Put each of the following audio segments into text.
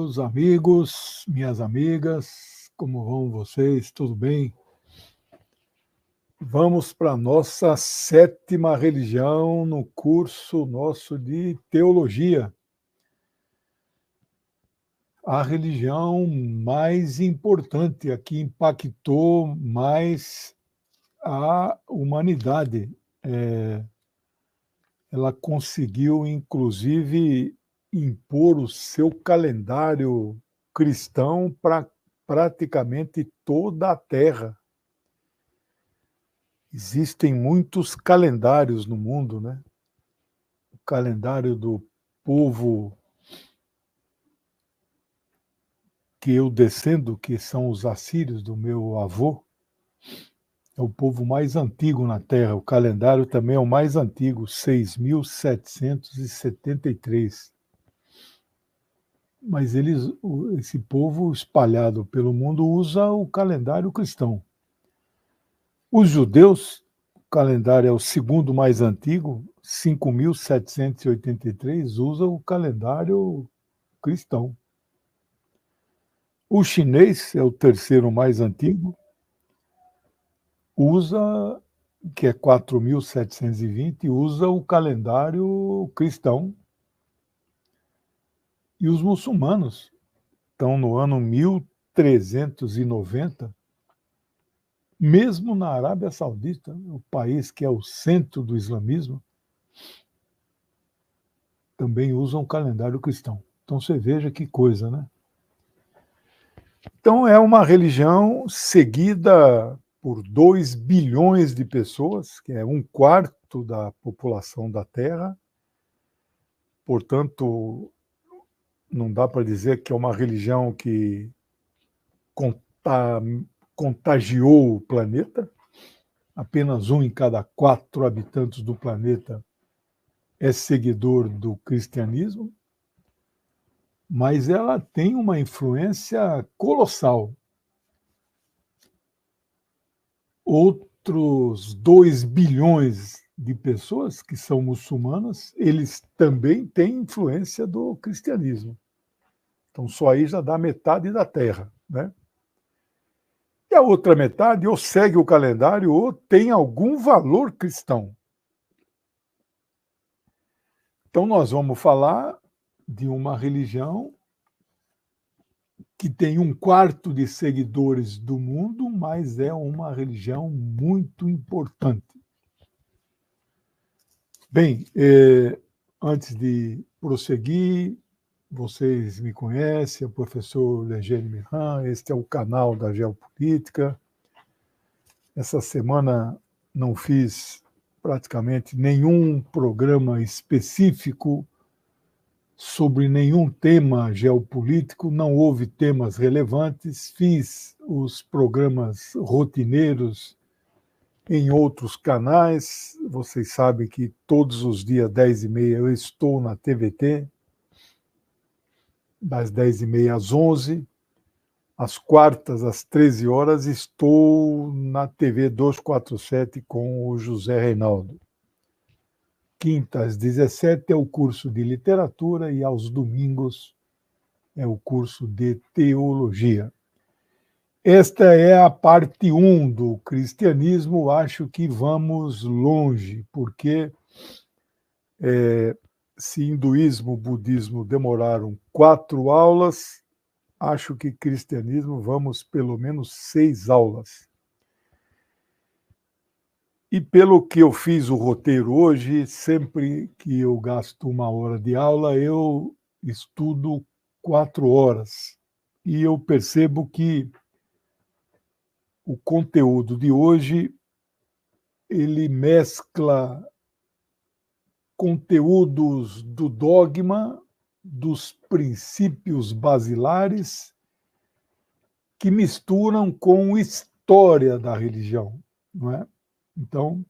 Meus amigos, minhas amigas, como vão vocês? Tudo bem? Vamos para a nossa sétima religião no curso nosso de teologia. A religião mais importante, a que impactou mais a humanidade. Ela conseguiu, inclusive, impor o seu calendário cristão para praticamente toda a Terra. Existem muitos calendários no mundo, né? O calendário do povo que eu descendo, que são os assírios do meu avô, é o povo mais antigo na Terra. O calendário também é o mais antigo, 6.773. Mas esse povo espalhado pelo mundo usa o calendário cristão. Os judeus, o calendário é o segundo mais antigo, 5.783, usa o calendário cristão. O chinês é o terceiro mais antigo, usa, que é 4.720, usa o calendário cristão. E os muçulmanos estão no ano 1390, mesmo na Arábia Saudita, o país que é o centro do islamismo, também usam o calendário cristão. Então você veja que coisa, né? Então é uma religião seguida por 2 bilhões de pessoas, que é 1/4 da população da Terra. Portanto, não dá para dizer que é uma religião que contagiou o planeta. Apenas 1 em cada 4 habitantes do planeta é seguidor do cristianismo, mas ela tem uma influência colossal. Outros 2 bilhões de pessoas que são muçulmanas, eles também têm influência do cristianismo. Então, só aí já dá metade da Terra, né? E a outra metade ou segue o calendário ou tem algum valor cristão. Então, nós vamos falar de uma religião que tem 1/4 de seguidores do mundo, mas é uma religião muito importante. Bem, antes de prosseguir, vocês me conhecem, é o professor Legene Miran, este é o canal da Geopolítica. Essa semana não fiz praticamente nenhum programa específico sobre nenhum tema geopolítico, não houve temas relevantes, fiz os programas rotineiros em outros canais. Vocês sabem que todos os dias, 10h30, eu estou na TVT, das 10h30 às 11h. Às quartas, às 13 horas, estou na TV 247 com o José Reinaldo. Quinta, às 17 é o curso de literatura e aos domingos é o curso de teologia. Esta é a parte 1 do cristianismo. Acho que vamos longe, porque se hinduísmo e budismo demoraram 4 aulas, acho que cristianismo vamos pelo menos 6 aulas. E pelo que eu fiz o roteiro hoje, sempre que eu gasto 1 hora de aula, eu estudo 4 horas. E eu percebo que o conteúdo de hoje, ele mescla conteúdos do dogma, dos princípios basilares, que misturam com história da religião, não é? Então,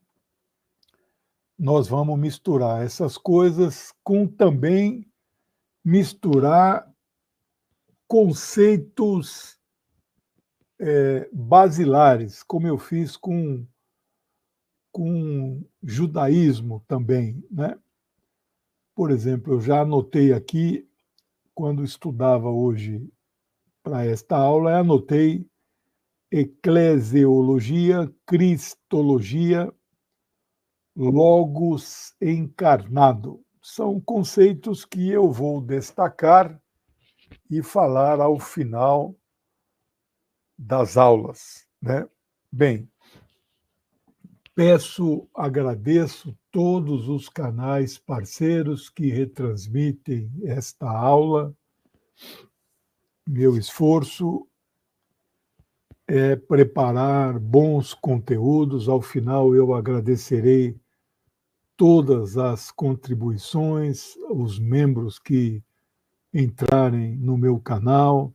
nós vamos misturar essas coisas com também misturar conceitos basilares, como eu fiz com judaísmo também, né? Por exemplo, eu já anotei aqui quando estudava hoje para esta aula, anotei eclesiologia, cristologia, logos encarnado. São conceitos que eu vou destacar e falar ao final das aulas, né? Bem, agradeço todos os canais parceiros que retransmitem esta aula. Meu esforço é preparar bons conteúdos. Ao final, eu agradecerei todas as contribuições, os membros que entrarem no meu canal.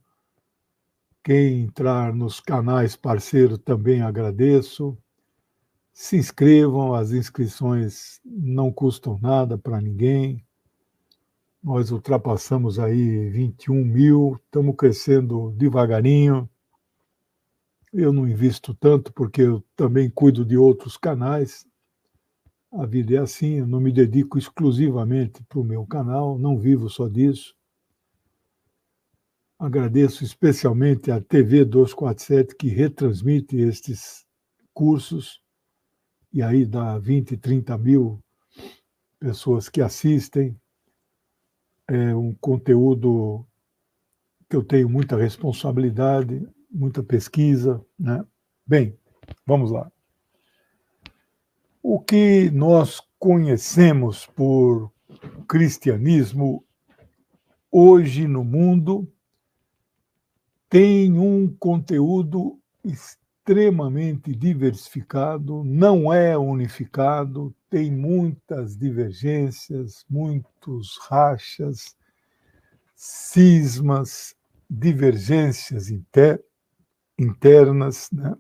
Quem entrar nos canais parceiros também agradeço. Se inscrevam, as inscrições não custam nada para ninguém. Nós ultrapassamos aí 21 mil, estamos crescendo devagarinho. Eu não invisto tanto porque eu também cuido de outros canais. A vida é assim, eu não me dedico exclusivamente para o meu canal, não vivo só disso. Agradeço especialmente a TV 247 que retransmite estes cursos, e aí dá 20, 30 mil pessoas que assistem. É um conteúdo que eu tenho muita responsabilidade, muita pesquisa, né? Bem, vamos lá. O que nós conhecemos por cristianismo hoje no mundo tem um conteúdo extremamente diversificado, não é unificado, tem muitas divergências, muitos rachas, cismas, divergências internas, né?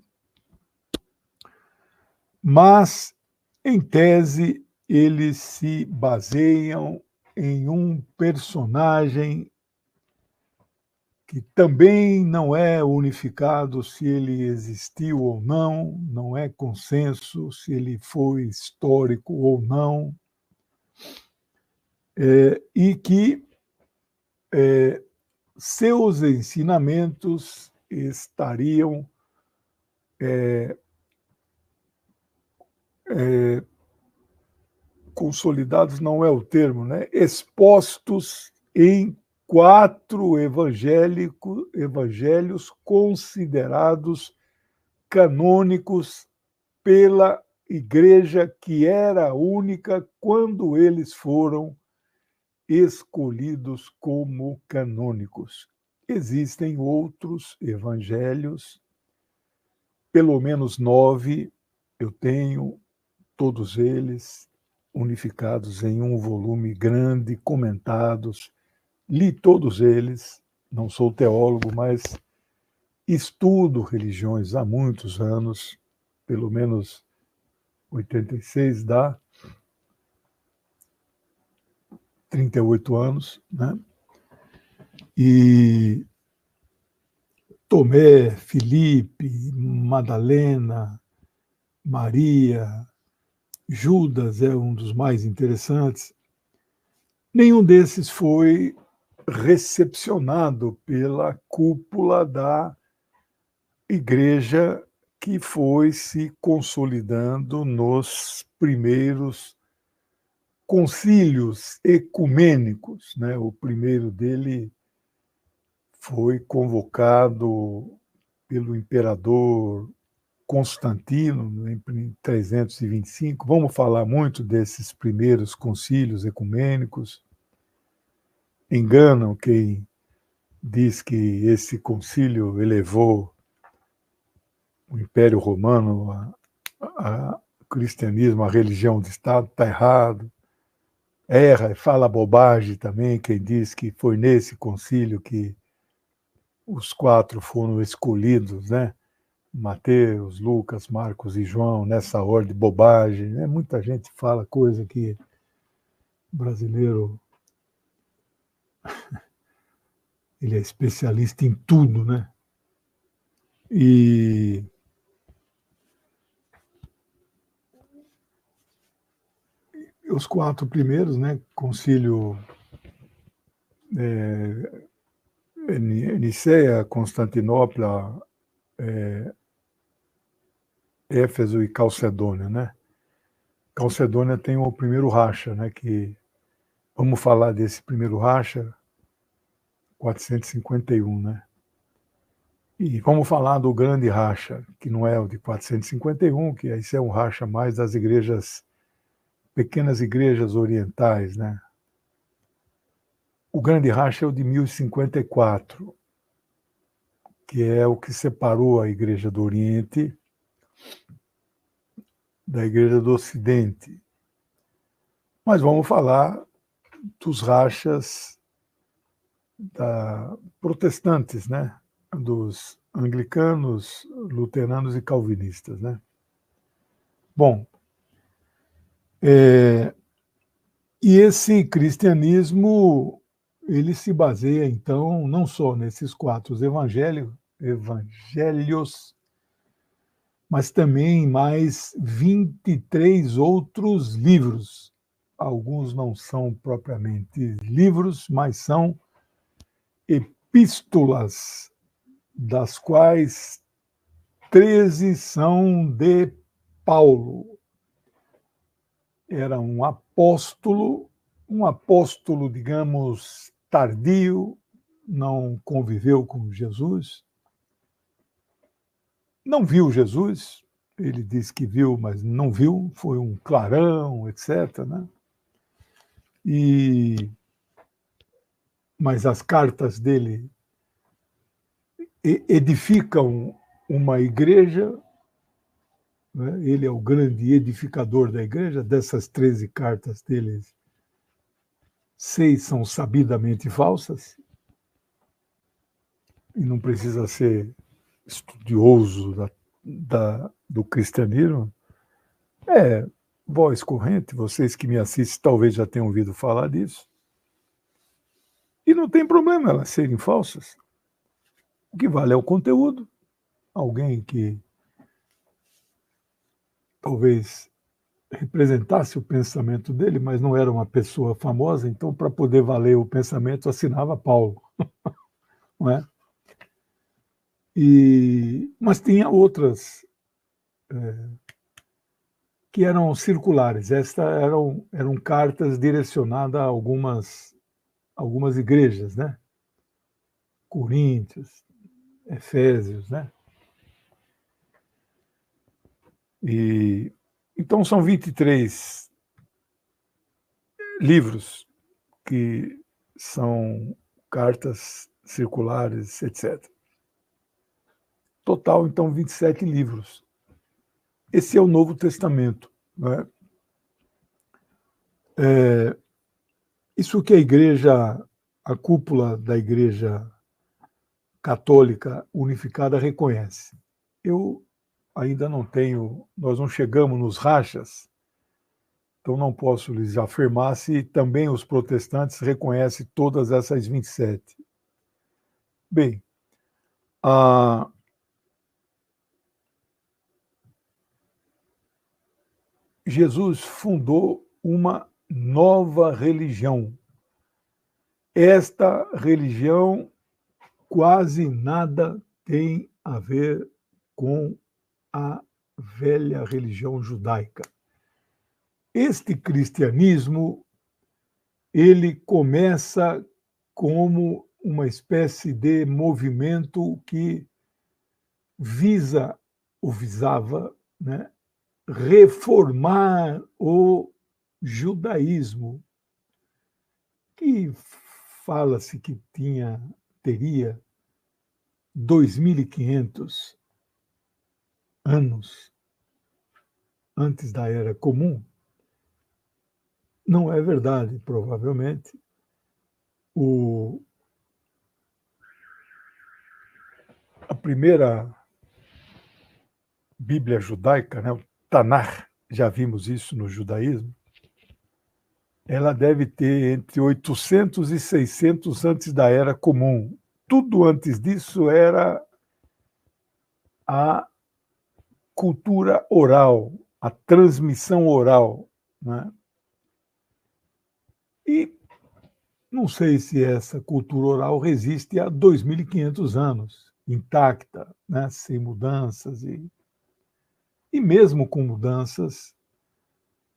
Mas, em tese, eles se baseiam em um personagem que também não é unificado se ele existiu ou não, não é consenso se ele foi histórico ou não, e que seus ensinamentos estariam consolidados, não é o termo, né? Expostos em 4 evangelhos considerados canônicos pela Igreja, que era única quando eles foram escolhidos como canônicos. Existem outros evangelhos, pelo menos 9, eu tenho todos eles unificados em um volume grande, comentados. Li todos eles, não sou teólogo, mas estudo religiões há muitos anos, pelo menos 86 dá 38 anos, né? E Tomé, Filipe, Madalena, Maria, Judas é um dos mais interessantes. Nenhum desses foi recepcionado pela cúpula da igreja que foi se consolidando nos primeiros concílios ecumênicos, né? O primeiro dele foi convocado pelo imperador Constantino em 325. Vamos falar muito desses primeiros concílios ecumênicos. Enganam quem diz que esse concílio elevou o Império Romano a cristianismo, a religião de Estado, está errado. Erra e fala bobagem também quem diz que foi nesse concílio que os 4 foram escolhidos, né? Mateus, Lucas, Marcos e João, nessa ordem, bobagem, né? Muita gente fala coisa que o brasileiro ele é especialista em tudo, né? E os 4 primeiros, né? Concílio Niceia, Constantinopla, Éfeso e Calcedônia, né? Calcedônia tem o primeiro racha, né? Que vamos falar desse primeiro racha, 451, né? E vamos falar do grande racha, que não é o de 451, que esse é um racha mais das igrejas, pequenas igrejas orientais, né? O grande racha é o de 1054, que é o que separou a igreja do Oriente da igreja do Ocidente. Mas vamos falar dos rachas protestantes, né? Dos anglicanos, luteranos e calvinistas, né? Bom, e esse cristianismo, ele se baseia, então, não só nesses 4 evangelhos, mas também em mais 23 outros livros. Alguns não são propriamente livros, mas são epístolas, das quais 13 são de Paulo. Era um apóstolo, digamos, tardio, não conviveu com Jesus, não viu Jesus, ele diz que viu, mas não viu, foi um clarão, etc., né? Mas as cartas dele edificam uma igreja, né? Ele é o grande edificador da igreja. Dessas 13 cartas dele, 6 são sabidamente falsas, e não precisa ser estudioso do cristianismo. Voz corrente, vocês que me assistem talvez já tenham ouvido falar disso. E não tem problema elas serem falsas. O que vale é o conteúdo. Alguém que talvez representasse o pensamento dele, mas não era uma pessoa famosa, então, para poder valer o pensamento, assinava Paulo. Não é? Mas tinha outras que eram circulares. Estas eram cartas direcionadas a algumas igrejas, né? Coríntios, Efésios, né? Então são 23 livros que são cartas circulares, etc. Total, então, 27 livros. Esse é o Novo Testamento, né? Isso que a cúpula da Igreja Católica Unificada reconhece. Eu ainda não tenho, nós não chegamos nos rachas, então não posso lhes afirmar se também os protestantes reconhecem todas essas 27. Bem, Jesus fundou uma nova religião. Esta religião quase nada tem a ver com a velha religião judaica. Este cristianismo, ele começa como uma espécie de movimento que visava, né, reformar o judaísmo, que fala-se que teria 2.500 anos antes da Era Comum. Não é verdade, provavelmente. A primeira Bíblia judaica, né, o Tanakh, já vimos isso no judaísmo, ela deve ter entre 800 e 600 antes da Era Comum. Tudo antes disso era a cultura oral, a transmissão oral, né? E não sei se essa cultura oral resiste a 2.500 anos, intacta, né, sem mudanças, e mesmo com mudanças,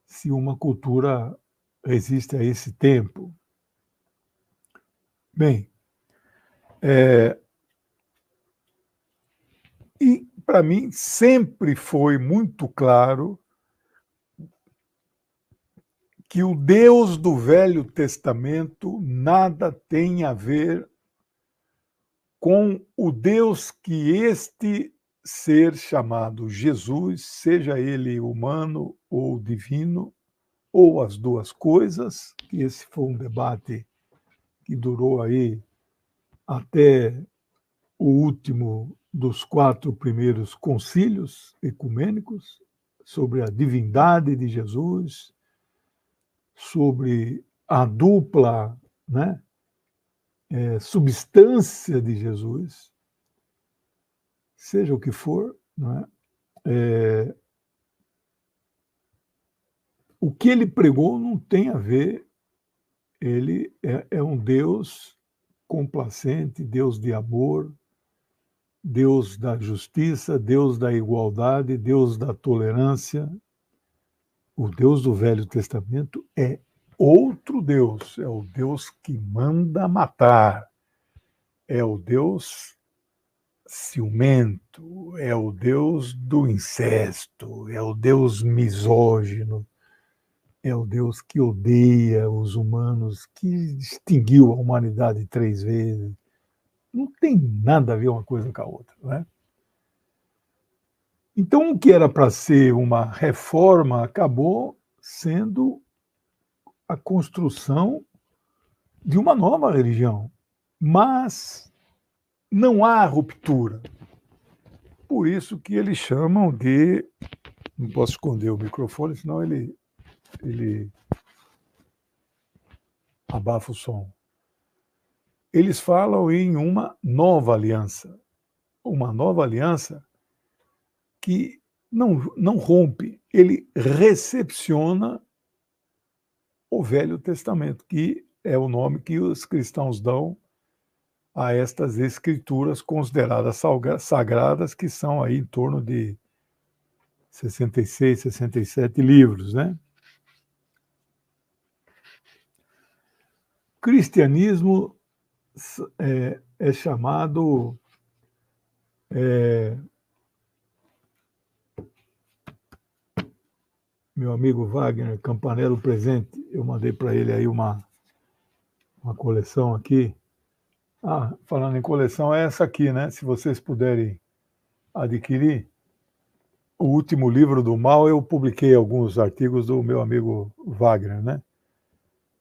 se uma cultura resiste a esse tempo. Bem, e para mim sempre foi muito claro que o Deus do Velho Testamento nada tem a ver com o Deus que este ser chamado Jesus, seja ele humano ou divino, ou as duas coisas, que esse foi um debate que durou aí até o último dos 4 primeiros concílios ecumênicos, sobre a divindade de Jesus, sobre a dupla, né, substância de Jesus, seja o que for, não é? O que ele pregou não tem a ver, ele é um Deus complacente, Deus de amor, Deus da justiça, Deus da igualdade, Deus da tolerância. O Deus do Velho Testamento é outro Deus, é o Deus que manda matar, é o Deus ciumento, é o Deus do incesto, é o Deus misógino, é o Deus que odeia os humanos, que extinguiu a humanidade 3 vezes. Não tem nada a ver uma coisa com a outra, né? Então, o que era para ser uma reforma acabou sendo a construção de uma nova religião. Mas não há ruptura. Por isso que eles chamam de... Não posso esconder o microfone, senão ele abafa o som. Eles falam em uma nova aliança. Uma nova aliança que não rompe, ele recepciona o Velho Testamento, que é o nome que os cristãos dão a estas escrituras consideradas sagradas, que são aí em torno de 66, 67 livros, né? O cristianismo é chamado meu amigo Wagner Campanello presente, eu mandei para ele aí uma coleção aqui. Falando em coleção, é essa aqui, né? Se vocês puderem adquirir. O último livro do mal, eu publiquei alguns artigos do meu amigo Wagner, né?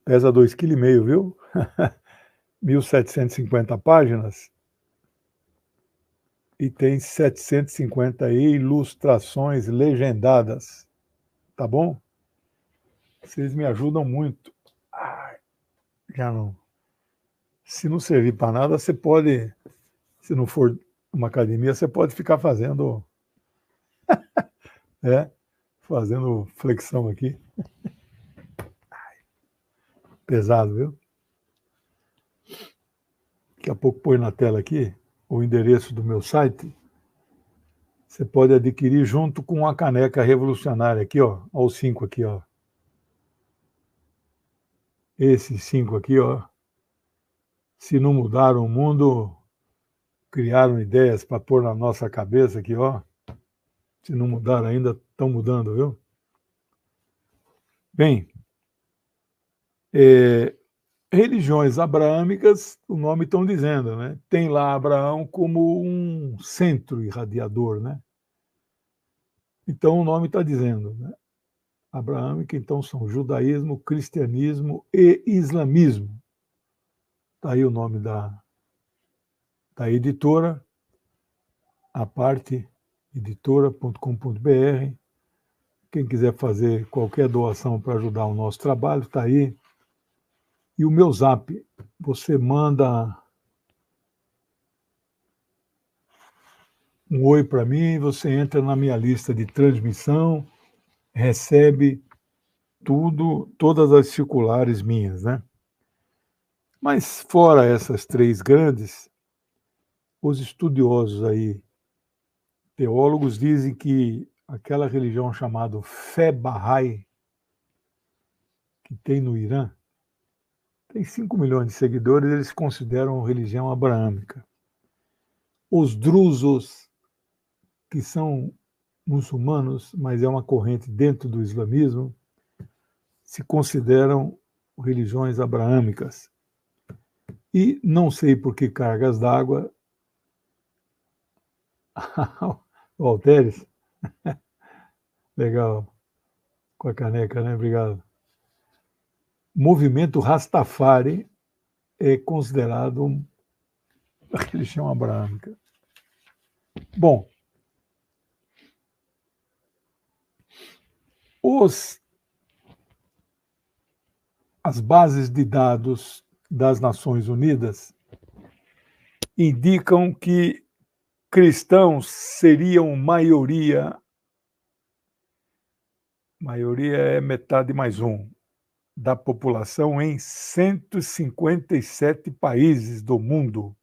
Pesa 2,5 kg, viu? 1.750 páginas e tem 750 ilustrações legendadas, tá bom? Vocês me ajudam muito. Já não. Se não servir para nada, você pode, se não for uma academia, você pode ficar fazendo, fazendo flexão aqui. Pesado, viu? Daqui a pouco põe na tela aqui o endereço do meu site. Você pode adquirir junto com a caneca revolucionária aqui, ó. Olha os 5 aqui, ó. Esses 5 aqui, ó. Se não mudaram o mundo, criaram ideias para pôr na nossa cabeça aqui, ó. Se não mudaram ainda, estão mudando, viu? Bem, religiões abraâmicas, o nome estão dizendo, né? Tem lá Abraão como um centro irradiador, né? Então o nome está dizendo, né? Abraâmica, então, são judaísmo, cristianismo e islamismo. Está aí o nome da editora, a parte editora.com.br. Quem quiser fazer qualquer doação para ajudar o nosso trabalho, está aí. E o meu zap, você manda um oi para mim, você entra na minha lista de transmissão, recebe tudo, todas as circulares minhas, né? Mas fora essas três grandes, os estudiosos aí, teólogos, dizem que aquela religião chamada Fé Bahá'í, que tem no Irã, tem 5 milhões de seguidores, eles consideram religião abraâmica. Os drusos, que são muçulmanos, mas é uma corrente dentro do islamismo, se consideram religiões abraâmicas. E não sei por que cargas d'água, o Alteres, legal, com a caneca, né? Obrigado. O movimento Rastafari é considerado uma religião abraâmica. Bom, as bases de dados das Nações Unidas indicam que cristãos seriam maioria é metade mais um, da população em 157 países do mundo.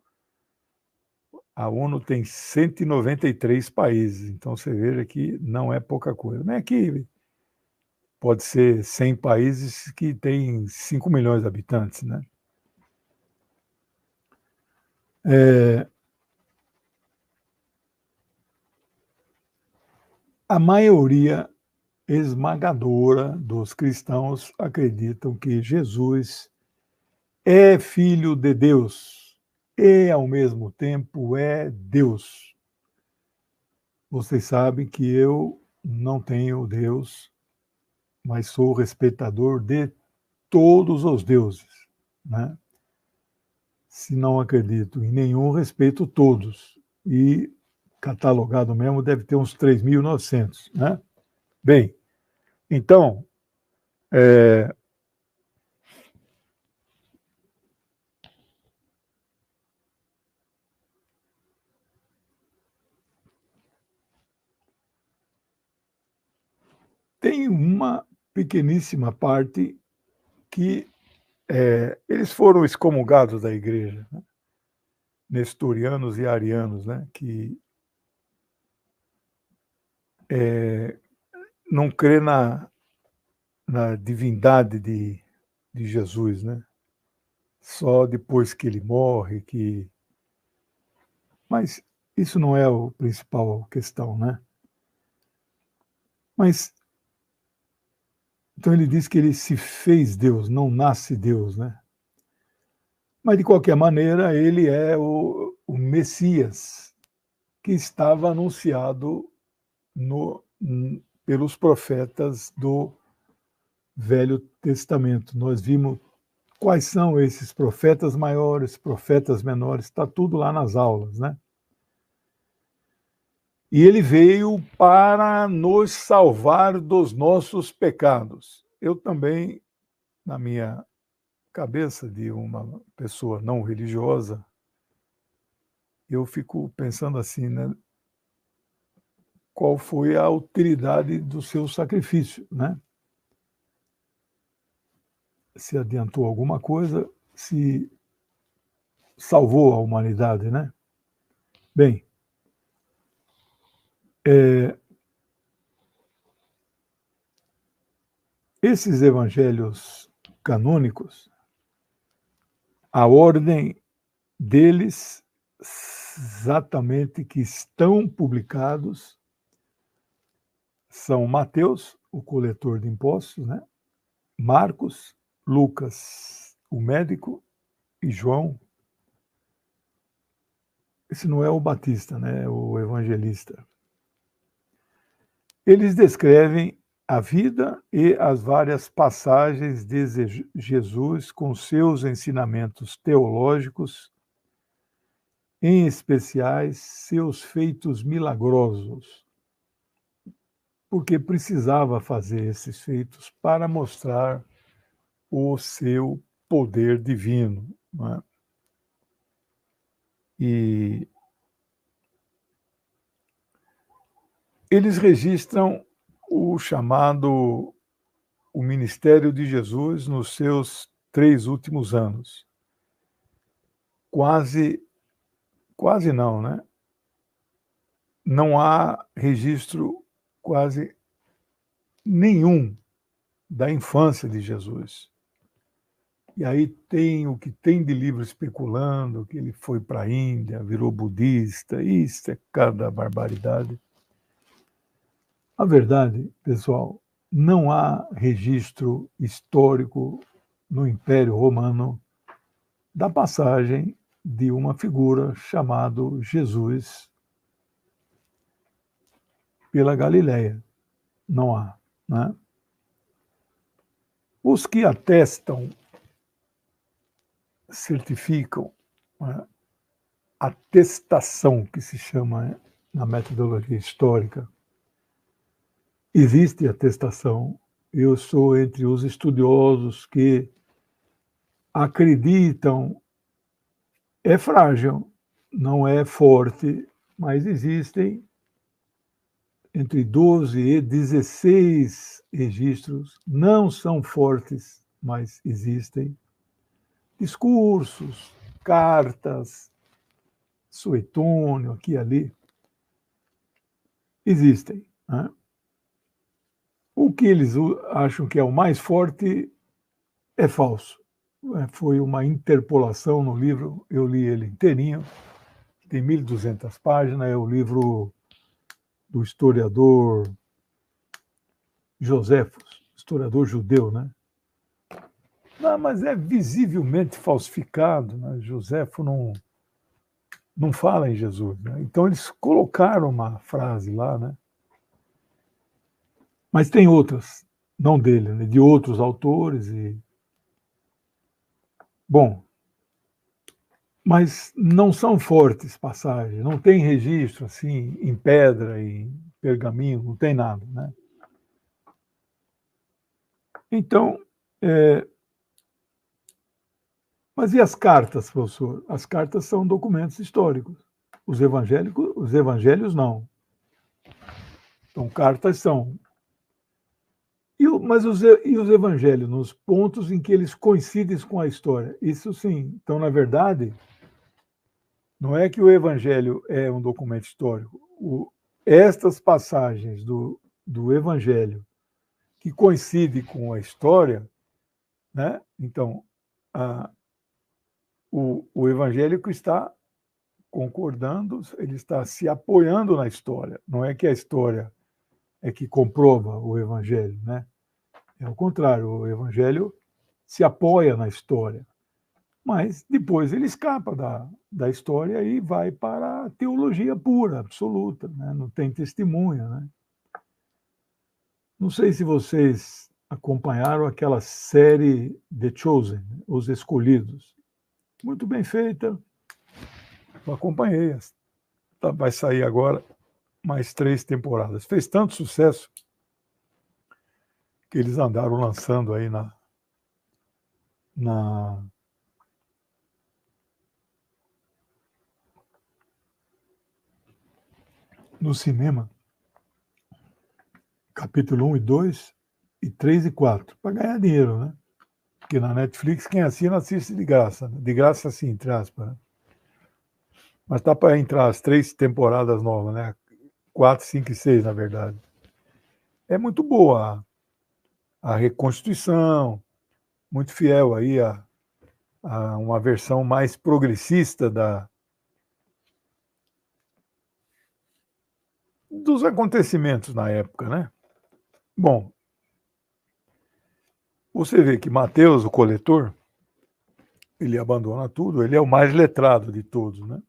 A ONU tem 193 países, então você veja que não é pouca coisa. Não é que pode ser 100 países que têm 5 milhões de habitantes, né? A maioria esmagadora dos cristãos acreditam que Jesus é filho de Deus e, ao mesmo tempo, é Deus. Vocês sabem que eu não tenho Deus, mas sou respeitador de todos os deuses, né? Se não acredito em nenhum, respeito todos. E catalogado mesmo deve ter uns 3.900, né? Bem, então, tem uma pequeníssima parte que eles foram excomungados da igreja, né? Nestorianos e arianos, né? Que não crê na divindade de Jesus, né? Só depois que ele morre, que... Mas isso não é a principal questão, né? Mas, então ele diz que ele se fez Deus, não nasce Deus, né? Mas, de qualquer maneira, ele é o Messias que estava anunciado pelos profetas do Velho Testamento. Nós vimos quais são esses profetas maiores, profetas menores, está tudo lá nas aulas, né? E ele veio para nos salvar dos nossos pecados. Eu também, na minha cabeça de uma pessoa não religiosa, eu fico pensando assim, né? Qual foi a utilidade do seu sacrifício, né? Se adiantou alguma coisa, se salvou a humanidade, né? Bem, esses evangelhos canônicos, a ordem deles exatamente que estão publicados são Mateus, o coletor de impostos, né? Marcos, Lucas, o médico, e João. Esse não é o Batista, né? O evangelista. Eles descrevem a vida e as várias passagens de Jesus com seus ensinamentos teológicos, em especiais seus feitos milagrosos, porque precisava fazer esses feitos para mostrar o seu poder divino, não é? E eles registram o chamado o ministério de Jesus nos seus 3 últimos anos. quase não, né? Não há registro quase nenhum da infância de Jesus. E aí tem o que tem de livro especulando que ele foi para a Índia, virou budista, isso é cada barbaridade. A verdade, pessoal, não há registro histórico no Império Romano da passagem de uma figura chamado Jesus pela Galileia. Não há, né? Os que atestam, certificam, né, atestação, que se chama na metodologia histórica, existe atestação. Eu sou entre os estudiosos que acreditam, é frágil, não é forte, mas existem entre 12 e 16 registros, não são fortes, mas existem discursos, cartas, suetônio, aqui e ali, existem, né? O que eles acham que é o mais forte é falso. Foi uma interpolação no livro, eu li ele inteirinho, tem 1.200 páginas, é o livro do historiador Joséfos, historiador judeu, né? Não, mas é visivelmente falsificado, né? Joséfo não fala em Jesus, né? Então eles colocaram uma frase lá, né? Mas tem outras, não dele, né? De outros autores e bom, mas não são fortes passagens, não tem registro assim em pedra, em pergaminho, não tem nada, né? Então, mas e as cartas, professor? As cartas são documentos históricos. Os evangelhos não. Então, cartas são. Mas e os evangelhos, nos pontos em que eles coincidem com a história? Isso sim. Então, na verdade, não é que o evangelho é um documento histórico. Estas passagens do evangelho que coincidem com a história, né? Então, o evangélico está concordando, ele está se apoiando na história. Não é que a história é que comprova o evangelho, né? É o contrário, o evangelho se apoia na história, mas depois ele escapa da história e vai para a teologia pura, absoluta, né? Não tem testemunha, né? Não sei se vocês acompanharam aquela série The Chosen, Os Escolhidos. Muito bem feita, eu acompanhei. Vai sair agora mais 3 temporadas. Fez tanto sucesso que eles andaram lançando aí na no cinema, capítulo 1 e 2, e 3 e 4, para ganhar dinheiro, né? Porque na Netflix, quem assina, assiste de graça. Né? De graça, assim, entre aspas. Né? Mas tá para entrar as 3 temporadas novas, né? 4, 5 e 6, na verdade. É muito boa a reconstituição, muito fiel aí a uma versão mais progressista dos acontecimentos na época, né? Bom, você vê que Mateus, o coletor, ele abandona tudo, ele é o mais letrado de todos, né?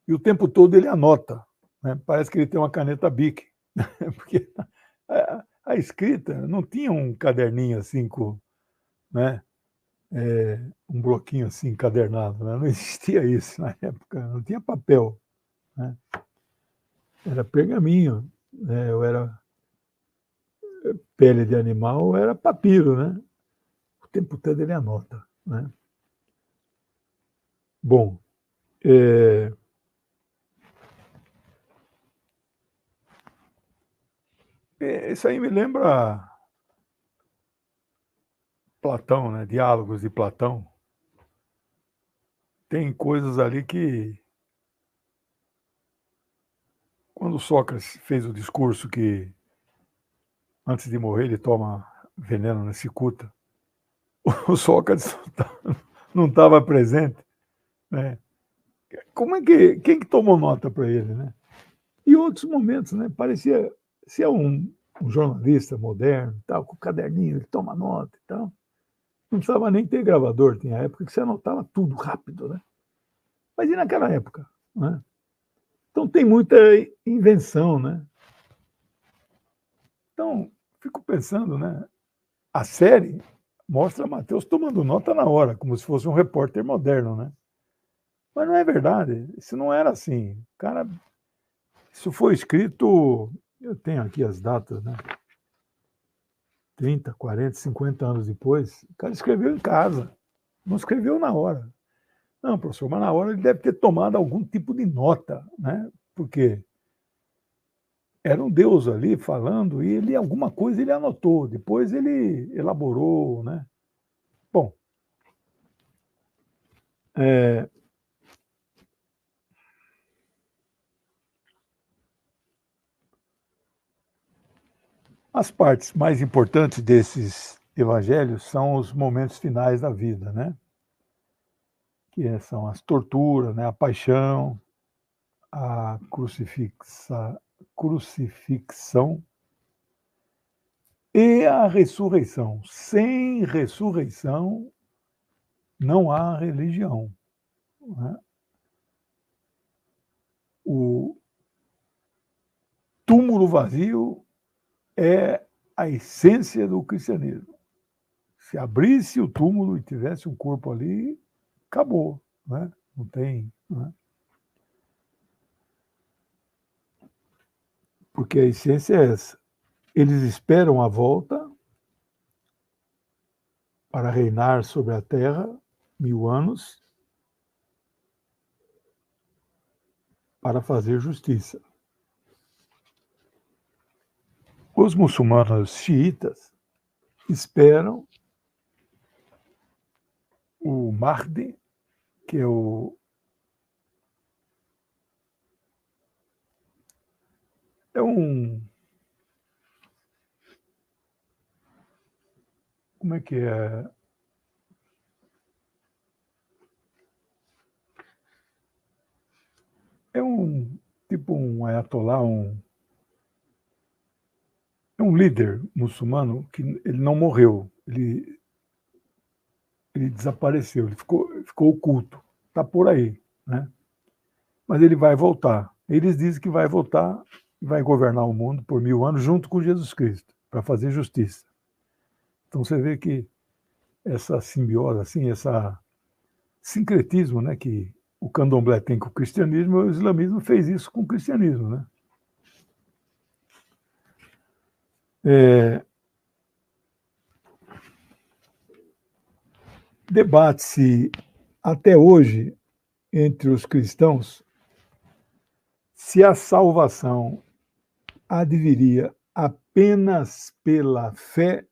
E o tempo todo ele anota, né? Parece que ele tem uma caneta Bic, porque a escrita não tinha um caderninho assim com, né? Um bloquinho assim encadernado, né? Não existia isso na época, não tinha papel, né? Era pergaminho, né? Ou era pele de animal, ou era papiro, né? O tempo todo ele anota, né? Bom, isso aí me lembra Platão, né? Diálogos de Platão. tem coisas ali que, quando Sócrates fez o discurso que antes de morrer ele toma veneno na cicuta, o Sócrates não estava presente, né? Como é que quem que tomou nota para ele, né? E outros momentos, né? Parecia ser um jornalista moderno, tal, com o caderninho, ele toma nota e tal. Não precisava nem ter gravador, tinha época que você anotava tudo rápido, né? Mas e naquela época, né? Então tem muita invenção, né? Então, fico pensando, né? A série mostra Mateus tomando nota na hora, como se fosse um repórter moderno, né? Mas não é verdade, isso não era assim. O cara, isso foi escrito, eu tenho aqui as datas, né? 30, 40, 50 anos depois, o cara escreveu em casa, não escreveu na hora. Não, professor, mas na hora ele deve ter tomado algum tipo de nota, né? Porque era um Deus ali falando e ele alguma coisa ele anotou, depois ele elaborou, né? Bom, é, as partes mais importantes desses evangelhos são os momentos finais da vida, né? Que são as torturas, né? A paixão, a crucifixão e a ressurreição. Sem ressurreição não há religião, né? O túmulo vazio é a essência do cristianismo. Se abrisse o túmulo e tivesse um corpo ali, acabou, né? Não tem, né? Porque a essência é essa. Eles esperam a volta para reinar sobre a terra 1000 anos para fazer justiça. Os muçulmanos xiitas esperam o Mahdi, que é um, como é que é? É um tipo um ayatolá, é um líder muçulmano que ele não morreu, ele desapareceu, ele ficou oculto, está por aí, né? Mas ele vai voltar. Eles dizem que vai voltar e vai governar o mundo por 1000 anos junto com Jesus Cristo, para fazer justiça. Então você vê que essa simbiose, assim, esse sincretismo, né, que o candomblé tem com o cristianismo, o islamismo fez isso com o cristianismo, né? Debate-se até hoje entre os cristãos se a salvação adviria apenas pela fé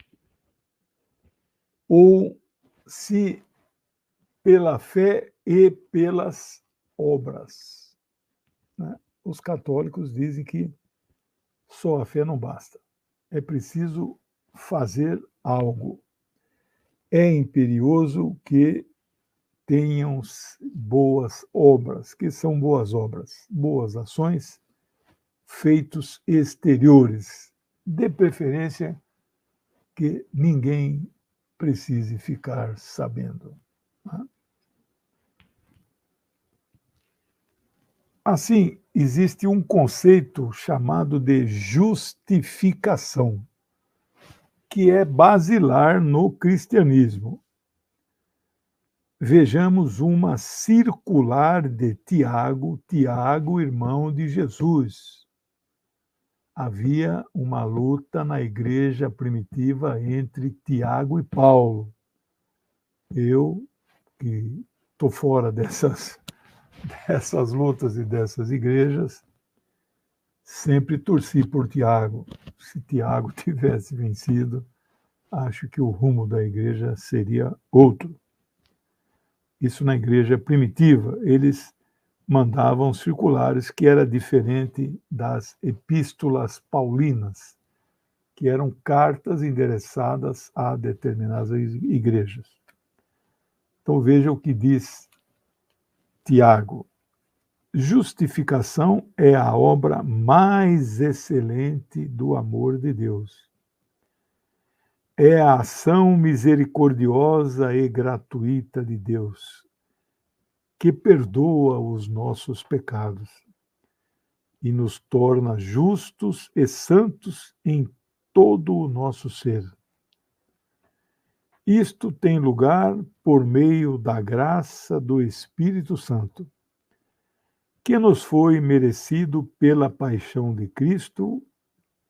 ou se pela fé e pelas obras, né? Os católicos dizem que só a fé não basta. É preciso fazer algo. É imperioso que tenham boas obras. Que são boas obras? Boas ações, feitos exteriores, de preferência que ninguém precise ficar sabendo, né? Assim, existe um conceito chamado de justificação, que é basilar no cristianismo. Vejamos uma circular de Tiago, irmão de Jesus. Havia uma luta na igreja primitiva entre Tiago e Paulo. Eu, que estou fora dessas lutas e dessas igrejas, sempre torci por Tiago. Se Tiago tivesse vencido, acho que o rumo da igreja seria outro. isso na igreja primitiva, eles mandavam circulares que era diferente das epístolas paulinas, que eram cartas endereçadas a determinadas igrejas. Então veja o que diz Tiago. Justificação é a obra mais excelente do amor de Deus. É a ação misericordiosa e gratuita de Deus, que perdoa os nossos pecados e nos torna justos e santos em todo o nosso ser. Isto tem lugar por meio da graça do Espírito Santo, que nos foi merecido pela paixão de Cristo,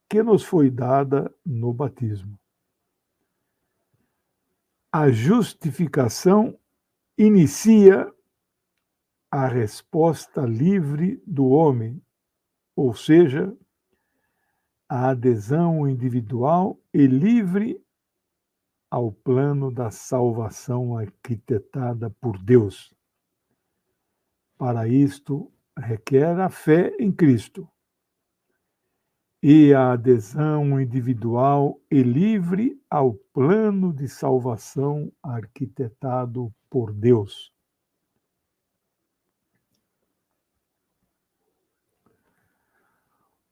que nos foi dada no batismo. A justificação inicia a resposta livre do homem, ou seja, a adesão individual e livre ao plano da salvação arquitetada por Deus. Para isto, requer a fé em Cristo e a adesão individual e livre ao plano de salvação arquitetado por Deus.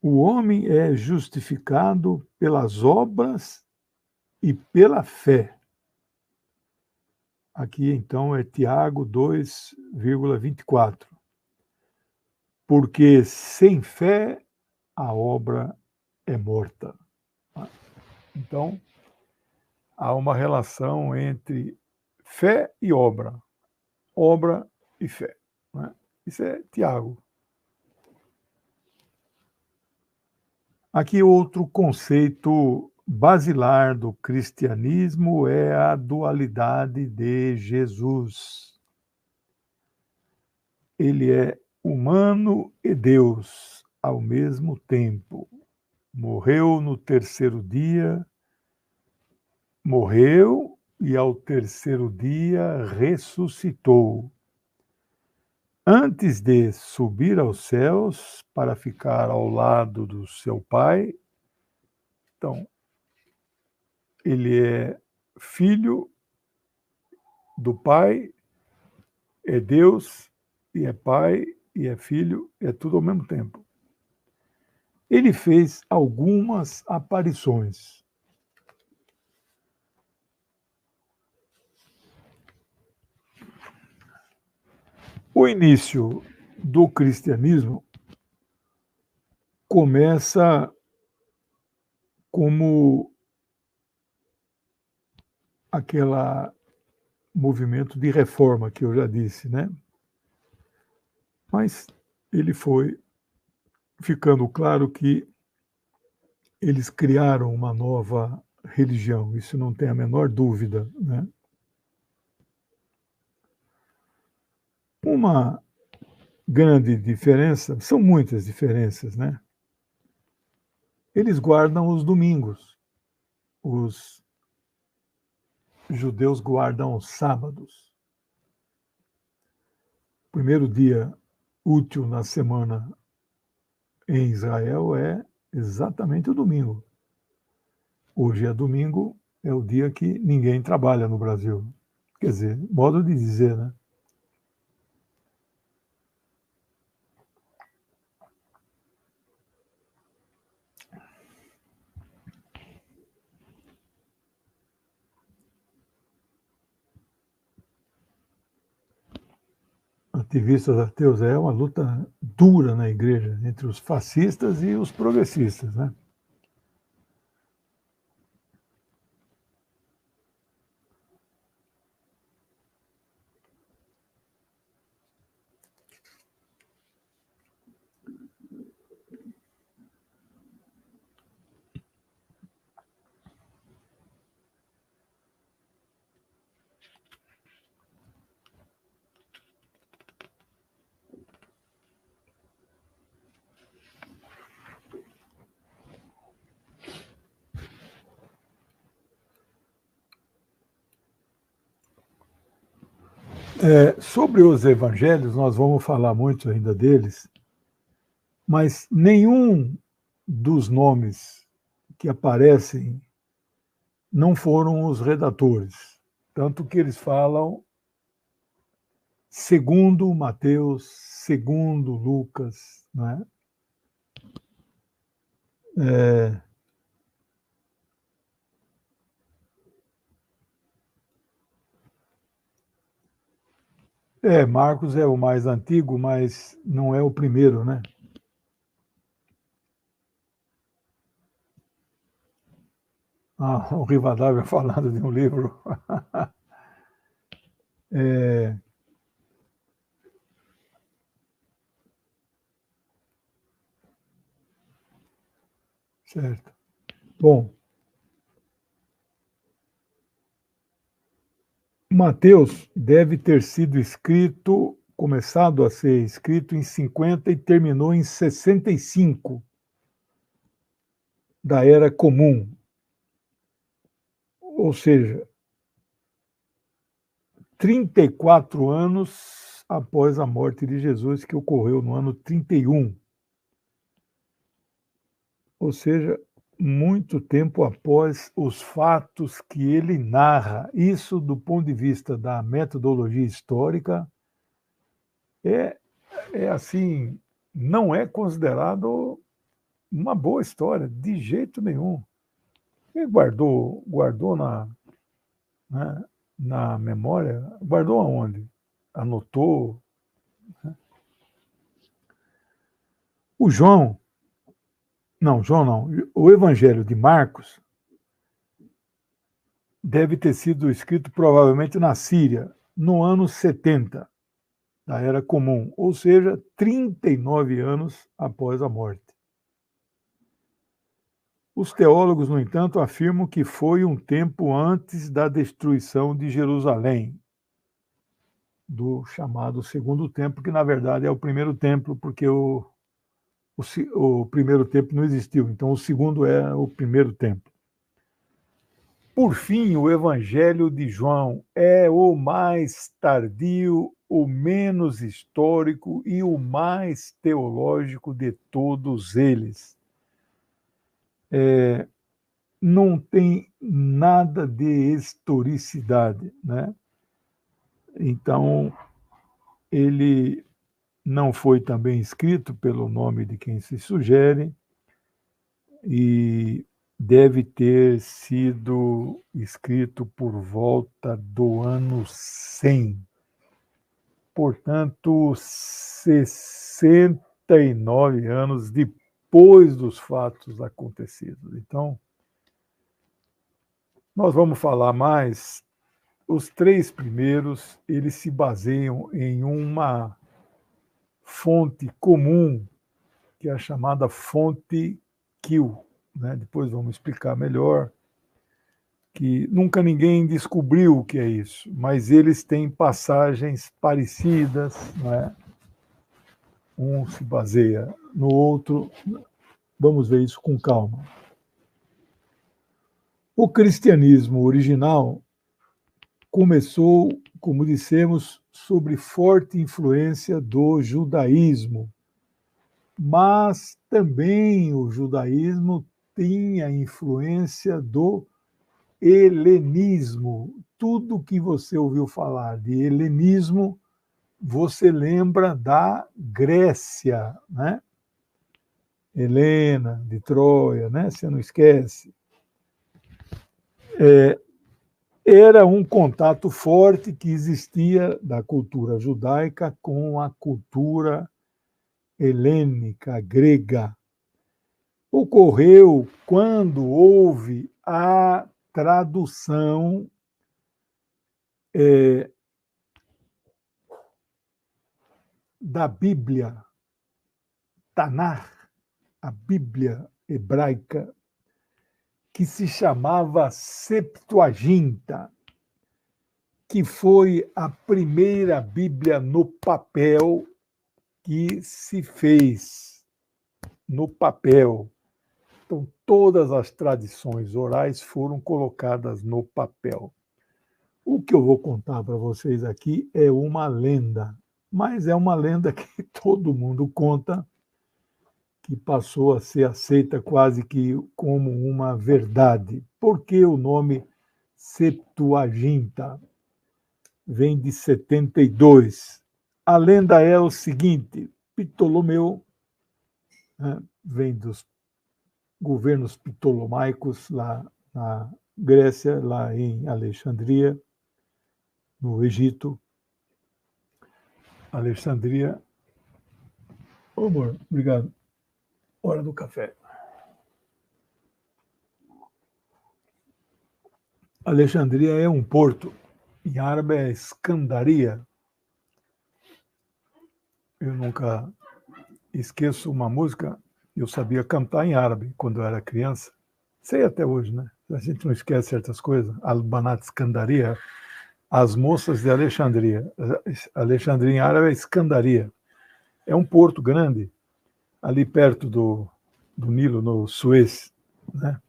O homem é justificado pelas obras e pela fé. Aqui, então, é Tiago 2,24. Porque sem fé a obra é morta. Então, há uma relação entre fé e obra e fé. Né? Isso é Tiago. Aqui outro conceito basilar do cristianismo é a dualidade de Jesus. Ele é humano e Deus ao mesmo tempo. Morreu no terceiro dia, morreu e ao terceiro dia ressuscitou. Antes de subir aos céus para ficar ao lado do seu Pai, então, ele é filho do Pai, é Deus, e é Pai, e é Filho, é tudo ao mesmo tempo. Ele fez algumas aparições. O início do cristianismo começa como aquele movimento de reforma que eu já disse, né? Mas ele foi ficando claro que eles criaram uma nova religião, isso não tem a menor dúvida, né? Uma grande diferença, são muitas diferenças, né? Eles guardam os domingos, os judeus guardam os sábados. O primeiro dia útil na semana em Israel é exatamente o domingo. Hoje é domingo, é o dia que ninguém trabalha no Brasil. Quer dizer, modo de dizer, né? Ativistas ateus é uma luta dura na igreja entre os fascistas e os progressistas, né? Sobre os evangelhos, nós vamos falar muito ainda deles, mas nenhum dos nomes que aparecem não foram os redatores. Tanto que eles falam segundo Mateus, segundo Lucas, né? Marcos é o mais antigo, mas não é o primeiro, né? O Rivadavia falando de um livro. Certo. Bom, Mateus deve ter sido escrito, começado a ser escrito em 50 e terminou em 65 da Era Comum. Ou seja, 34 anos após a morte de Jesus, que ocorreu no ano 31. Ou seja, muito tempo após os fatos que ele narra. Isso, do ponto de vista da metodologia histórica, é, é assim, não é considerado uma boa história, de jeito nenhum. Ele guardou né, na memória, guardou aonde? Anotou. O João não, o Evangelho de Marcos deve ter sido escrito provavelmente na Síria, no ano 70 da Era Comum, ou seja, 39 anos após a morte. Os teólogos, no entanto, afirmam que foi um tempo antes da destruição de Jerusalém, do chamado Segundo Templo, que na verdade é o primeiro templo, porque o primeiro templo não existiu, então o segundo é o primeiro templo. Por fim, o Evangelho de João é o mais tardio, o menos histórico e o mais teológico de todos eles. Não tem nada de historicidade, né? Então, ele não foi também escrito pelo nome de quem se sugere e deve ter sido escrito por volta do ano 100. Portanto, 69 anos depois dos fatos acontecidos. Então, nós vamos falar mais. Os três primeiros, eles se baseiam em uma fonte comum, que é a chamada fonte Kill. Né? Depois vamos explicar melhor, que nunca ninguém descobriu o que é isso, mas eles têm passagens parecidas, não é? Um se baseia no outro. Vamos ver isso com calma. O cristianismo original começou, como dissemos, sob forte influência do judaísmo, mas também o judaísmo tinha influência do helenismo. Tudo que você ouviu falar de helenismo, você lembra da Grécia, né? Helena, de Troia, né? Você não esquece. Era um contato forte que existia da cultura judaica com a cultura helênica, grega. Ocorreu quando houve a tradução da Bíblia, Tanakh, a Bíblia hebraica, que se chamava Septuaginta, que foi a primeira Bíblia no papel que se fez no papel. Então, todas as tradições orais foram colocadas no papel. O que eu vou contar para vocês aqui é uma lenda, mas é uma lenda que todo mundo conta, que passou a ser aceita quase que como uma verdade. Por que o nome Septuaginta? Vem de 72. A lenda é o seguinte: Ptolomeu, né, vem dos governos ptolomaicos lá na Grécia, lá em Alexandria, no Egito. Alexandria. Ô, amor, obrigado. Hora do café. Alexandria é um porto. Em árabe é Escandaria. Eu nunca esqueço uma música. Eu sabia cantar em árabe quando eu era criança. Sei até hoje, né? A gente não esquece certas coisas. Al-Banat Escandaria, as moças de Alexandria. Alexandria em árabe é Escandaria. É um porto grande, ali perto do Nilo, no Suez, né?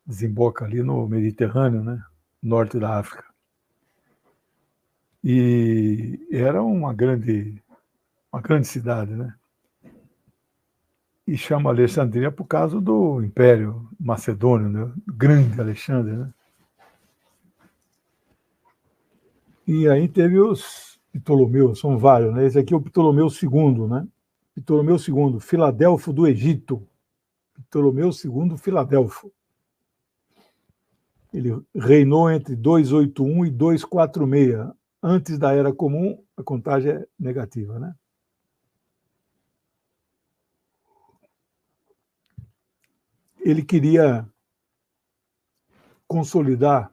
Desemboca ali no Mediterrâneo, né? Norte da África. E era uma grande cidade, né? E chama Alexandria por causa do Império Macedônio, né? Grande Alexandre, né? E aí teve os Ptolomeus, são vários, né? Esse aqui é o Ptolomeu II, né? Ptolomeu II, Filadelfo do Egito. Ptolomeu II, Filadelfo. Ele reinou entre 281 e 246. Antes da Era Comum, a contagem é negativa, né? Ele queria consolidar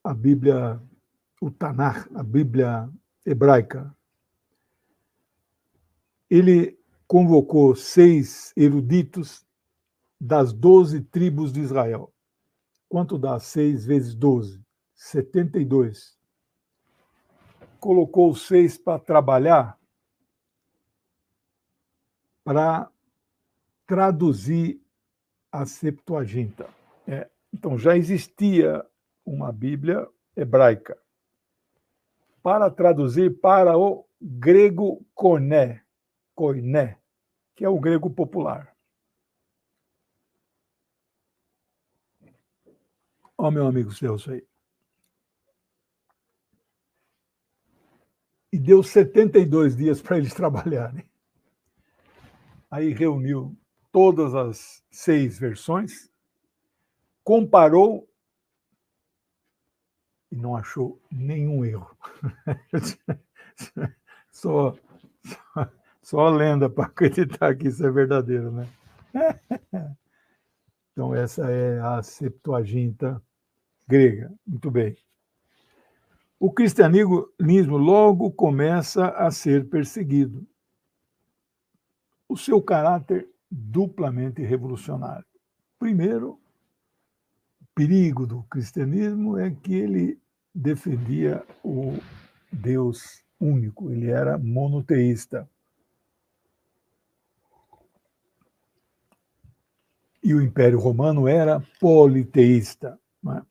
a Bíblia, o Tanakh, a Bíblia hebraica. Ele convocou 6 eruditos das 12 tribos de Israel. Quanto dá 6 vezes 12? 72. Colocou os 6 para trabalhar, para traduzir a Septuaginta. Então, já existia uma Bíblia hebraica. Para traduzir para o grego koiné, que é o grego popular. Ó, meu amigo Celso aí. E deu 72 dias para eles trabalharem. Aí reuniu todas as 6 versões, comparou e não achou nenhum erro. só a lenda para acreditar que isso é verdadeiro, né? Então, essa é a Septuaginta grega. Muito bem. O cristianismo logo começa a ser perseguido. O seu caráter duplamente revolucionário. Primeiro, o perigo do cristianismo é que ele defendia o Deus único, ele era monoteísta. E o Império Romano era politeísta. Né?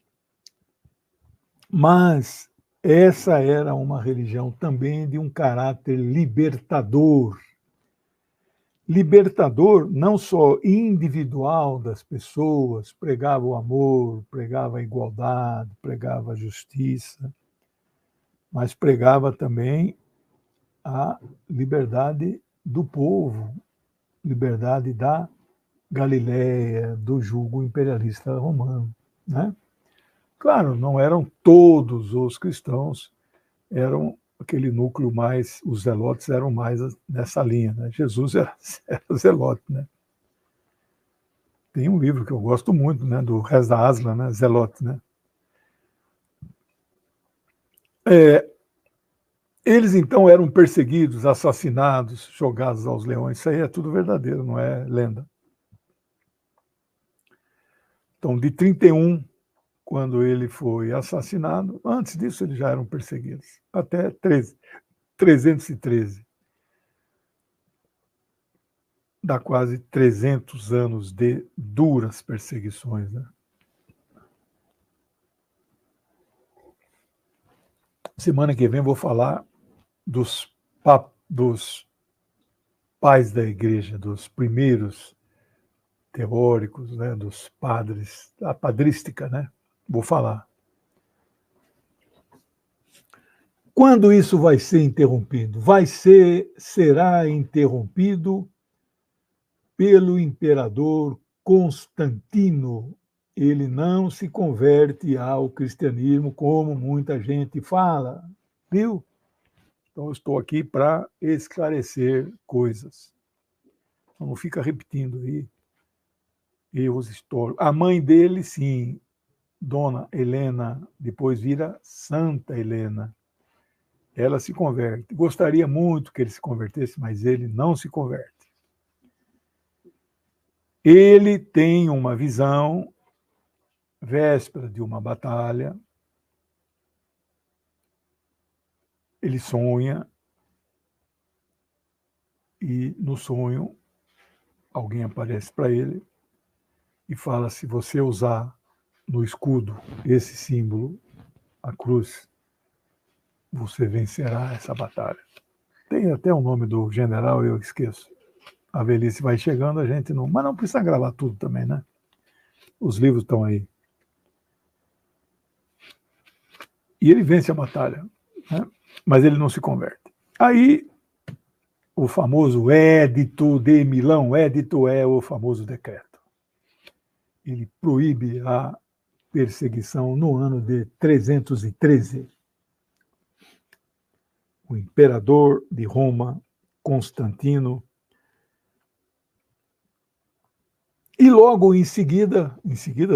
Mas essa era uma religião também de um caráter libertador. Libertador não só individual das pessoas, pregava o amor, pregava a igualdade, pregava a justiça, mas pregava também a liberdade do povo, liberdade da Galileia, do jugo imperialista romano, né? Claro, não eram todos os cristãos, eram aquele núcleo mais, os zelotes eram mais nessa linha, né? Jesus era zelote, né? Tem um livro que eu gosto muito, né, do Reza Aslan, né, Zelote, né? Eles então eram perseguidos, assassinados, jogados aos leões. Isso aí é tudo verdadeiro, não é lenda. Então, de 31, quando ele foi assassinado, antes disso eles já eram perseguidos, até 313. dá quase 300 anos de duras perseguições, né? Semana que vem eu vou falar dos pais da igreja, dos primeiros teóricos, né, dos padres, a padrística, né? Vou falar. Quando isso vai ser interrompido? Será interrompido pelo imperador Constantino. Ele não se converte ao cristianismo como muita gente fala, viu? Então, eu estou aqui para esclarecer coisas. Então, não fica repetindo aí erros históricos. A mãe dele, sim, Dona Helena, depois vira Santa Helena. Ela se converte. Gostaria muito que ele se convertesse, mas ele não se converte. Ele tem uma visão, véspera de uma batalha, ele sonha, e no sonho alguém aparece para ele e fala: se você usar no escudo esse símbolo, a cruz, você vencerá essa batalha. Tem até o nome do general, eu esqueço. A velhice vai chegando, a gente não... Mas não precisa gravar tudo também, né? Os livros estão aí. E ele vence a batalha, né? Mas ele não se converte. Aí, o famoso Édito de Milão, Édito é o famoso decreto. Ele proíbe a perseguição no ano de 313. O imperador de Roma, Constantino, e logo em seguida,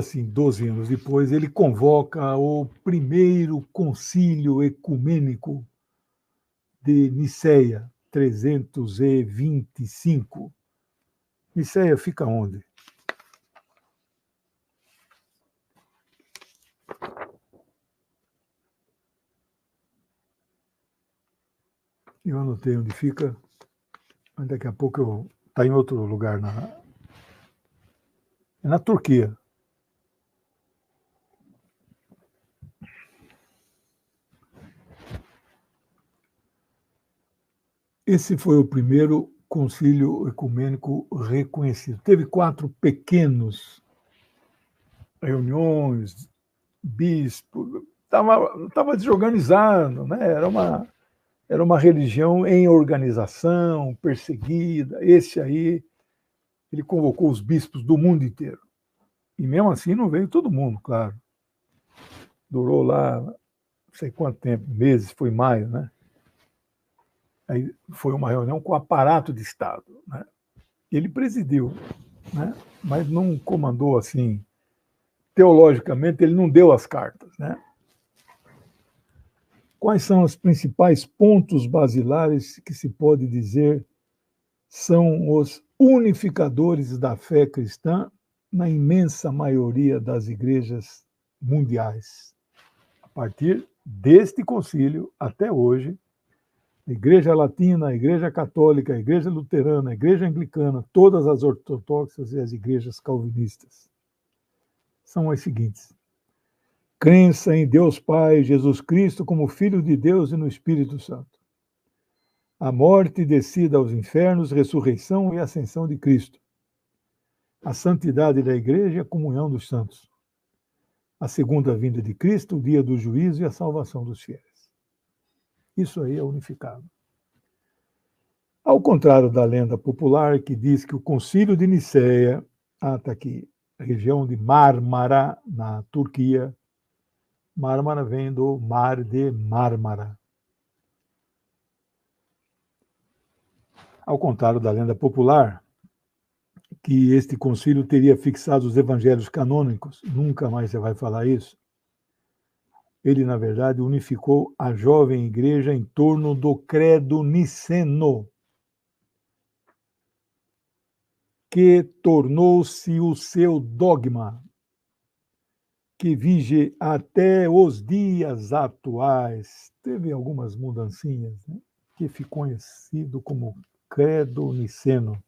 sim, 12 anos depois, ele convoca o primeiro concílio ecumênico de Niceia, 325. Niceia fica onde? Eu anotei onde fica, mas daqui a pouco está em outro lugar, na Turquia. Esse foi o primeiro concílio ecumênico reconhecido. Teve 4 pequenos reuniões, bispo, estava desorganizado, né? Era uma religião em organização, perseguida. Esse aí, ele convocou os bispos do mundo inteiro. E mesmo assim não veio todo mundo, claro. Durou lá, não sei quanto tempo, meses, foi maio, né? Aí foi uma reunião com o aparato de Estado, né? Ele presidiu, né? Mas não comandou assim, teologicamente, ele não deu as cartas, né? Quais são os principais pontos basilares que se pode dizer são os unificadores da fé cristã na imensa maioria das igrejas mundiais? A partir deste concílio até hoje, a Igreja Latina, a Igreja Católica, a Igreja Luterana, a Igreja Anglicana, todas as ortodoxas e as igrejas calvinistas são as seguintes: crença em Deus Pai, Jesus Cristo como Filho de Deus e no Espírito Santo. A morte, descida aos infernos, ressurreição e ascensão de Cristo. A santidade da Igreja e a comunhão dos santos. A segunda vinda de Cristo, o dia do juízo e a salvação dos fiéis. Isso aí é unificado. Ao contrário da lenda popular que diz que o Concílio de Niceia, está aqui, região de Mármara, na Turquia. Mármara vem do Mar de Mármara. Ao contrário da lenda popular, que este concílio teria fixado os evangelhos canônicos, nunca mais você vai falar isso. Ele, na verdade, unificou a jovem igreja em torno do credo niceno, que tornou-se o seu dogma, que vige até os dias atuais. Teve algumas mudancinhas, né? Que ficou conhecido como credo niceno.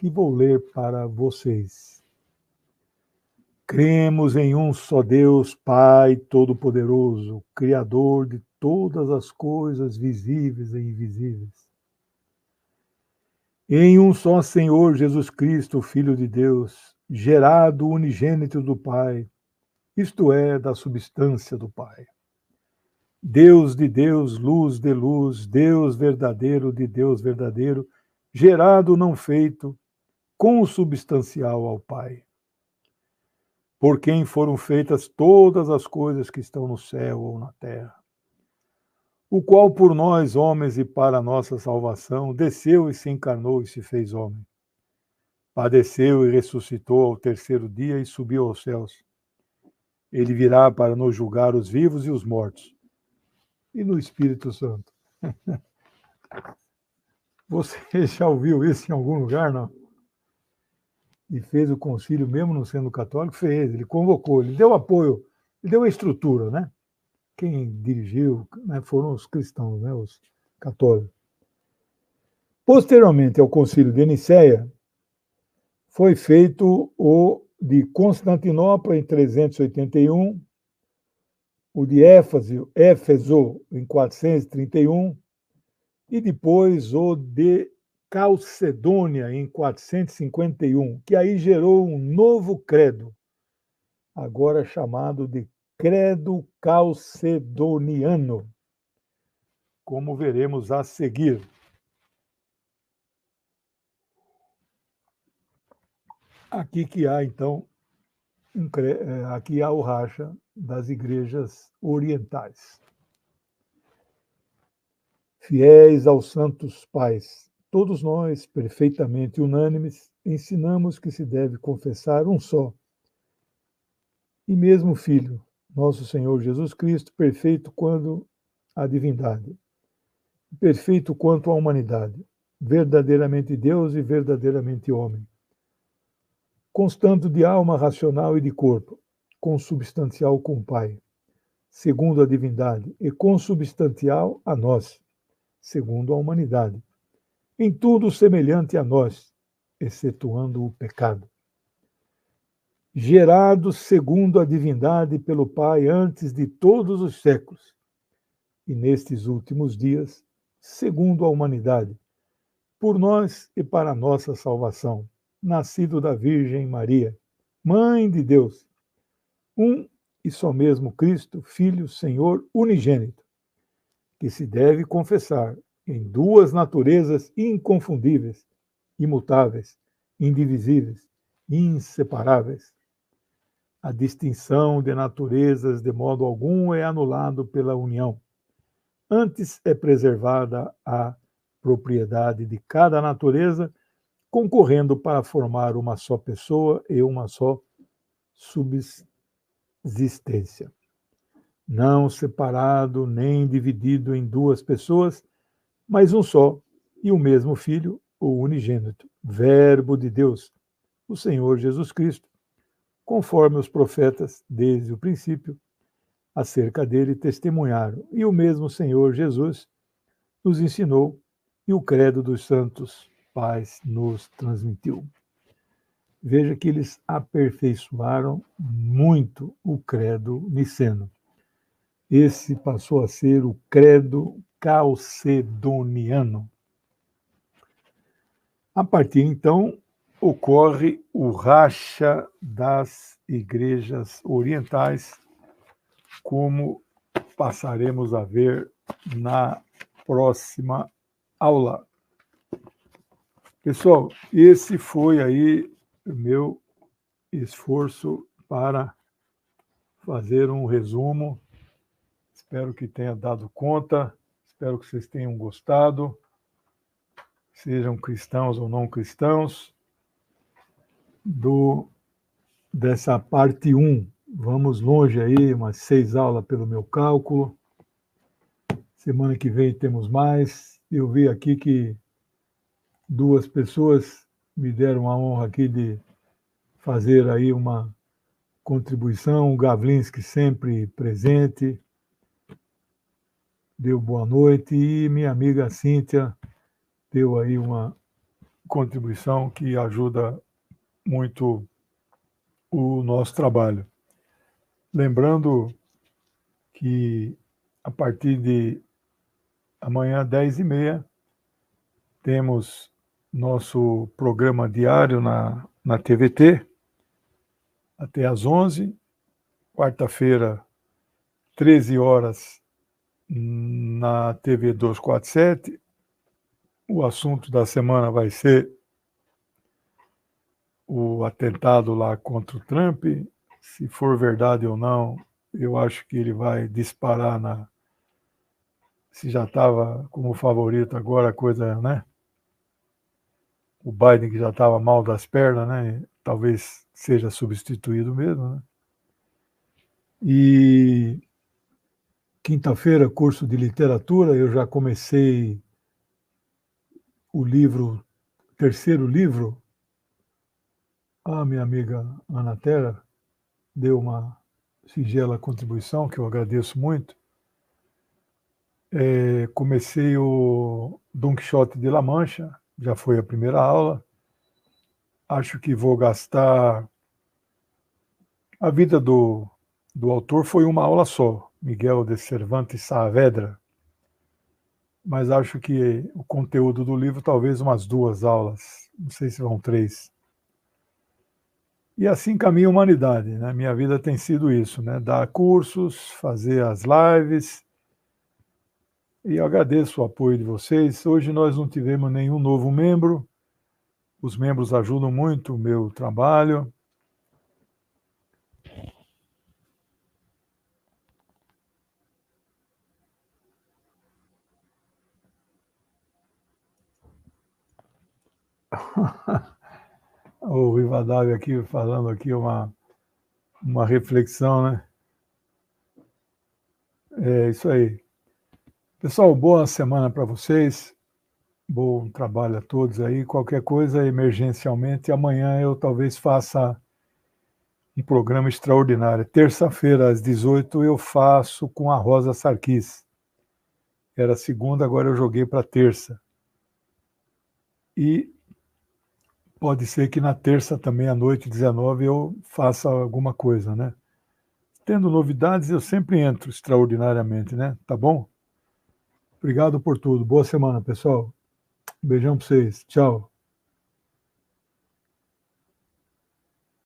que vou ler para vocês. Cremos em um só Deus, Pai Todo-Poderoso, Criador de todas as coisas visíveis e invisíveis. Em um só Senhor Jesus Cristo, Filho de Deus, gerado unigênito do Pai, isto é, da substância do Pai. Deus de Deus, luz de luz, Deus verdadeiro de Deus verdadeiro, gerado não feito, consubstancial ao Pai. Por quem foram feitas todas as coisas que estão no céu ou na terra. O qual por nós, homens, e para a nossa salvação, desceu e se encarnou e se fez homem. Padeceu e ressuscitou ao terceiro dia e subiu aos céus. Ele virá para nos julgar os vivos e os mortos. E no Espírito Santo. Você já ouviu isso em algum lugar, não? E fez o concílio, mesmo não sendo católico, fez, ele convocou, ele deu apoio, ele deu a estrutura, né? Quem dirigiu, né, foram os cristãos, né, os católicos. Posteriormente ao concílio de Nicéia, foi feito o de Constantinopla em 381, o de Éfeso em 431, e depois o de Calcedônia em 451, que aí gerou um novo credo, agora chamado de Credo Calcedoniano, como veremos a seguir. Aqui que há, então, aqui há o racha das igrejas orientais. Fiéis aos santos pais, todos nós, perfeitamente unânimes, ensinamos que se deve confessar um só e mesmo Filho, nosso Senhor Jesus Cristo, perfeito quanto à divindade, perfeito quanto à humanidade, verdadeiramente Deus e verdadeiramente homem, constante de alma racional e de corpo, consubstancial com o Pai, segundo a divindade, e consubstancial a nós, segundo a humanidade, em tudo semelhante a nós, excetuando o pecado. Gerado segundo a divindade pelo Pai antes de todos os séculos, e nestes últimos dias, segundo a humanidade, por nós e para a nossa salvação, nascido da Virgem Maria, Mãe de Deus, um e só mesmo Cristo, Filho, Senhor unigênito, que se deve confessar em duas naturezas inconfundíveis, imutáveis, indivisíveis, inseparáveis. A distinção de naturezas de modo algum é anulado pela união. Antes é preservada a propriedade de cada natureza, concorrendo para formar uma só pessoa e uma só subsistência. Não separado nem dividido em duas pessoas, mas um só e o mesmo Filho, o unigênito, Verbo de Deus, o Senhor Jesus Cristo, conforme os profetas, desde o princípio, acerca dele testemunharam. E o mesmo Senhor Jesus nos ensinou e o credo dos santos pais nos transmitiu. Veja que eles aperfeiçoaram muito o credo niceno. Esse passou a ser o credo calcedoniano. A partir, então, ocorre o racha das igrejas orientais, como passaremos a ver na próxima aula. Pessoal, esse foi aí o meu esforço para fazer um resumo. Espero que tenha dado conta, espero que vocês tenham gostado, sejam cristãos ou não cristãos, dessa parte 1. Vamos longe aí, umas 6 aulas pelo meu cálculo. Semana que vem temos mais. Eu vi aqui que 2 pessoas me deram a honra aqui de fazer aí uma contribuição. O Gavlinski sempre presente, deu boa noite. E minha amiga Cíntia deu aí uma contribuição que ajuda muito o nosso trabalho. Lembrando que a partir de amanhã, 10h30, temos nosso programa diário na TVT, até às 11h. Quarta-feira, 13 horas, na TV 247. O assunto da semana vai ser o atentado lá contra o Trump. Se for verdade ou não, eu acho que ele vai disparar se já estava como favorito, agora a coisa, né? O Biden, que já estava mal das pernas, né? Talvez seja substituído mesmo, né? E quinta-feira, curso de literatura, eu já comecei o terceiro livro. A minha amiga Ana Terra deu uma singela contribuição, que eu agradeço muito. Comecei o Don Quixote de La Mancha, já foi a primeira aula. Acho que vou gastar... A vida do autor foi uma aula só, Miguel de Cervantes Saavedra, mas acho que o conteúdo do livro talvez umas 2 aulas, não sei se vão 3. E assim caminha a humanidade, né? Minha vida tem sido isso, né? Dar cursos, fazer as lives, e eu agradeço o apoio de vocês. Hoje nós não tivemos nenhum novo membro, os membros ajudam muito o meu trabalho. O Rivadavia aqui falando aqui uma reflexão, né? É isso aí. Pessoal, boa semana para vocês. Bom trabalho a todos aí. Qualquer coisa, emergencialmente, amanhã eu talvez faça um programa extraordinário. Terça-feira, às 18h, eu faço com a Rosa Sarquis. Era segunda, agora eu joguei para terça. E pode ser que na terça também, à noite, 19h, eu faça alguma coisa, né? Tendo novidades, eu sempre entro extraordinariamente, né? Tá bom? Obrigado por tudo. Boa semana, pessoal. Um beijão para vocês. Tchau.